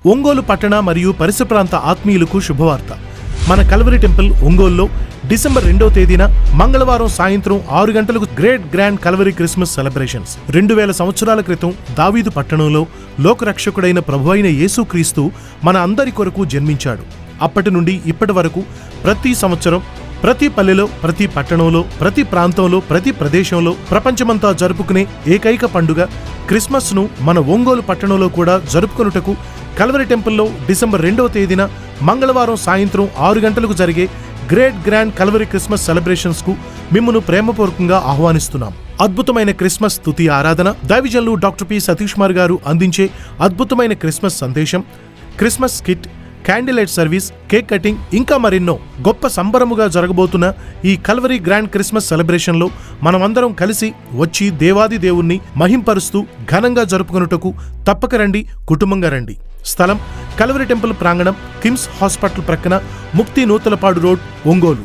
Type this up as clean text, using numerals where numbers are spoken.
ఒంగోలు పట్టణ మరియు పరిసర ప్రాంత ఆత్మీయులకు శుభవార్త. మన కల్వరి టెంపుల్ ఒంగోలులో డిసెంబర్ 2వ తేదీన మంగళవారం సాయంత్రం 6 గంటలకు great grand Calvary Christmas celebrations. 2000 సంవత్సరాల క్రితం దావీదు పట్టణంలో లోకరక్షకుడైన ప్రభువైన యేసుక్రీస్తు మన అందరి కొరకు జన్మించాడు. అప్పటి నుండి ఇప్పటి వరకు ప్రతి సంవత్సరం ప్రతి పల్లెలో, ప్రతి పట్టణంలో, ప్రతి ప్రాంతంలో, ప్రతి ప్రదేశంలో ప్రపంచమంతా జరుపుకునే ఏకైక పండుగ క్రిస్మస్ ను మన ఒంగోలు పట్టణంలో కూడా జరుపుకొనుటకు కల్వరి టెంపుల్లో డిసెంబర్ 2వ తేదీన మంగళవారం సాయంత్రం 6 గంటలకు జరిగే great grand Calvary Christmas celebrations కు మిమ్మును ప్రేమపూర్వకంగా ఆహ్వానిస్తున్నాం. అద్భుతమైన క్రిస్మస్ స్తుతి ఆరాధన, దైవజనులు డాక్టర్ పి సతీష్ కుమార్ గారు అందించే అద్భుతమైన క్రిస్మస్ సందేశం, Christmas kit, candle light service, cake cutting, ఇంకా మరెన్నో గొప్ప సంబరముగా జరగబోతున్న ఈ కల్వరి గ్రాండ్ క్రిస్మస్ సెలబ్రేషన్లో మనమందరం కలిసి వచ్చి దేవాది దేవుణ్ణి మహింపరుస్తూ ఘనంగా జరుపుకొనుటకు తప్పక రండి, కుటుంబంగా రండి. స్థలం కల్వరి టెంపుల్ ప్రాంగణం, కిమ్స్ హాస్పిటల్ ప్రక్కన, ముక్తి నూతలపాడు రోడ్, ఒంగోలు.